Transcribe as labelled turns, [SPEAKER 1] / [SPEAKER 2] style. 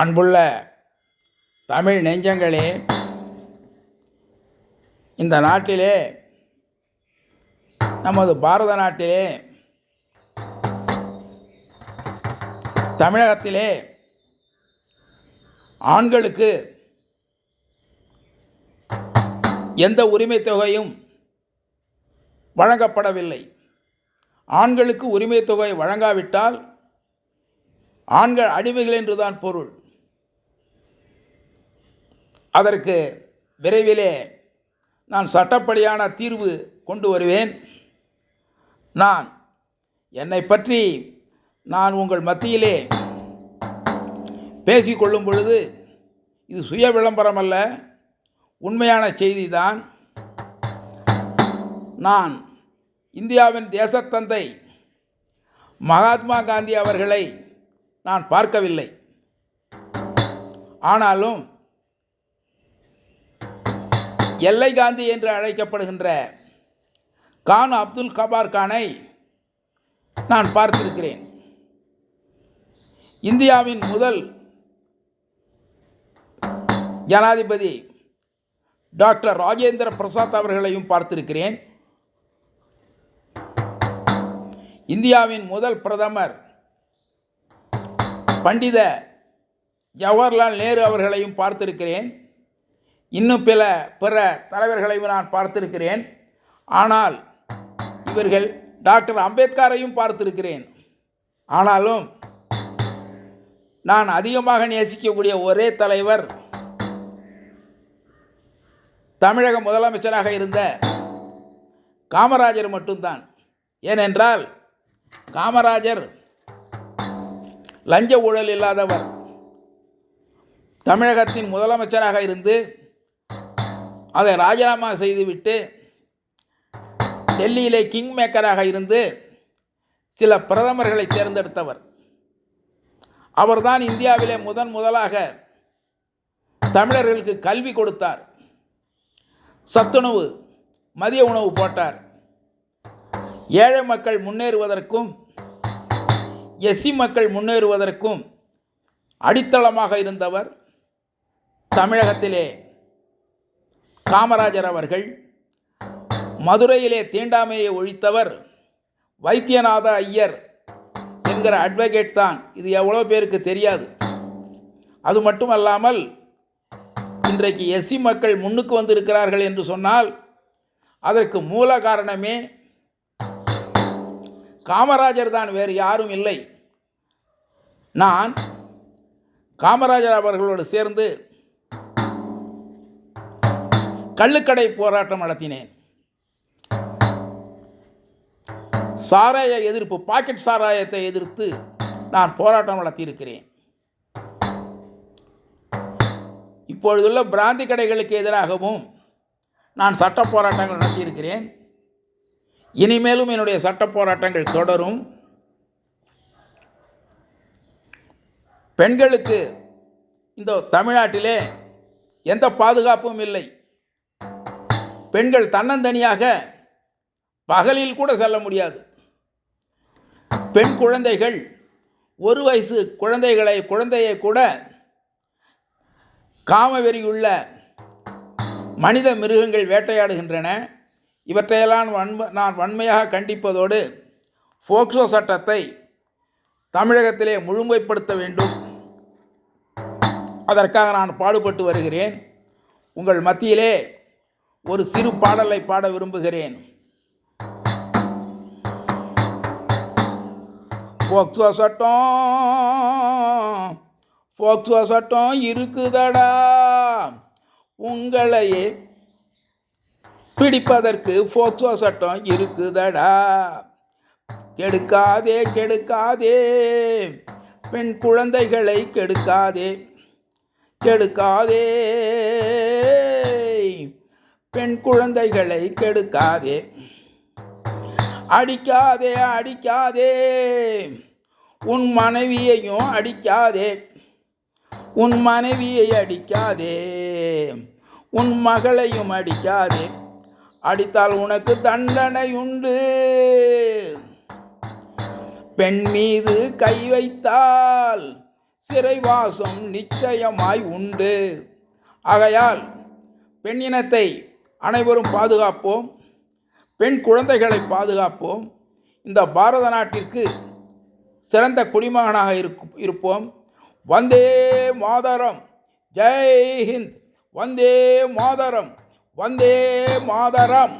[SPEAKER 1] அன்புள்ள தமிழ் நெஞ்சங்களே, இந்த நாட்டிலே, நமது பாரத நாட்டிலே, தமிழகத்திலே ஆண்களுக்கு எந்த உரிமை தொகையும் வழங்கப்படவில்லை. ஆண்களுக்கு உரிமை தொகை வழங்காவிட்டால் ஆண்கள் அடிமைகள் என்றுதான் பொருள். அதற்கு விரைவிலே நான் சட்டப்படியான தீர்வு கொண்டு வருவேன். என்னை பற்றி நான் உங்கள் மத்தியிலே பேசிக்கொள்ளும் பொழுது இது சுய விளம்பரம் அல்ல, உண்மையான செய்தி தான். நான் இந்தியாவின் தேசத்தந்தை மகாத்மா காந்தி அவர்களை நான் பார்க்கவில்லை. ஆனாலும் எல்லை காந்தி என்று அழைக்கப்படுகின்ற கான் அப்துல் கபார் கானை நான் பார்த்திருக்கிறேன். இந்தியாவின் முதல் ஜனாதிபதி டாக்டர் ராஜேந்திர பிரசாத் அவர்களையும் பார்த்திருக்கிறேன். இந்தியாவின் முதல் பிரதமர் பண்டித ஜவஹர்லால் நேரு அவர்களையும் பார்த்திருக்கிறேன். இன்னும் பிற தலைவர்களையும் நான் பார்த்திருக்கிறேன். ஆனால் இவர்கள் டாக்டர் அம்பேத்கரையும் பார்த்திருக்கிறேன். ஆனாலும் நான் அதிகமாக நேசிக்கக்கூடிய ஒரே தலைவர் தமிழக முதலமைச்சராக இருந்த காமராஜர் மட்டும்தான். ஏனென்றால் காமராஜர் லஞ்ச ஊழல் இல்லாதவர். தமிழகத்தின் முதலமைச்சராக இருந்து அதை ராஜினாமா செய்துவிட்டு டெல்லியிலே கிங் மேக்கராக இருந்து சில பிரதமர்களை தேர்ந்தெடுத்தவர். அவர்தான் இந்தியாவிலே முதலாக தமிழர்களுக்கு கல்வி கொடுத்தார், சத்துணவு மதிய உணவு போட்டார். ஏழை மக்கள் முன்னேறுவதற்கும் எஸ்சி மக்கள் முன்னேறுவதற்கும் அடித்தளமாக இருந்தவர் தமிழகத்திலே காமராஜர் அவர்கள். மதுரையிலே தீண்டாமையை ஒழித்தவர் வைத்தியநாத ஐயர் என்கிற அட்வொகேட் தான். இது எவ்வளோ பேருக்கு தெரியாது. அது மட்டுமல்லாமல் இன்றைக்கு எஸ்சி மக்கள் முன்னுக்கு வந்திருக்கிறார்கள் என்று சொன்னால் அதற்கு மூல காரணமே காமராஜர் தான், வேறு யாரும் இல்லை. நான் காமராஜர் அவர்களோடு சேர்ந்து கள்ளுக்கடை போராட்டம் நடத்தினேன். சாராய எதிர்ப்பு, பாக்கெட் சாராயத்தை எதிர்த்து நான் போராட்டம் நடத்தியிருக்கிறேன். இப்பொழுதுள்ள பிராந்தி கடைகளுக்கு எதிராகவும் நான் சட்ட போராட்டங்கள் நடத்தியிருக்கிறேன். இனிமேலும் என்னுடைய சட்ட போராட்டங்கள் தொடரும். பெண்களுக்கு இந்த தமிழ்நாட்டிலே எந்த பாதுகாப்பும் இல்லை. பெண்கள் தன்னந்தனியாக பகலில் கூட செல்ல முடியாது. பெண் குழந்தைகள், ஒரு வயசு குழந்தையை கூட காமவெறியுள்ள மனித மிருகங்கள் வேட்டையாடுகின்றன. இவற்றையெல்லாம் நான் வன்மையாக கண்டிப்பதோடு போக்சோ சட்டத்தை தமிழகத்திலே முழுமைப்படுத்த வேண்டும். அதற்காக நான் பாடுபட்டு வருகிறேன். உங்கள் மத்தியிலே ஒரு சிறு பாடலை பாட விரும்புகிறேன். போக்சோ சட்டம் இருக்குதடா, உங்களையே பிடிப்பதற்கு போக்சோ சட்டம் இருக்குதடா. கெடுக்காதே பெண் குழந்தைகளை கெடுக்காதே பெண் குழந்தைகளை கெடுக்காதே. அடிக்காதே உன் மனைவியையும் அடிக்காதே. உன் மனைவியை அடிக்காதே, உன் மகளையும் அடிக்காதே. அடித்தால் உனக்கு தண்டனை உண்டு. பெண் மீது கை வைத்தால் சிறைவாசம் நிச்சயமாய் உண்டு. ஆகையால் பெண்ணினத்தை அனைவரும் பாதுகாப்போம், பெண் குழந்தைகளை பாதுகாப்போம், இந்த பாரத நாட்டிற்கு சிறந்த குடிமகனாக இருப்போம். வந்தே மாதரம், ஜெய் ஹிந்த், வந்தே மாதரம், வந்தே மாதரம்.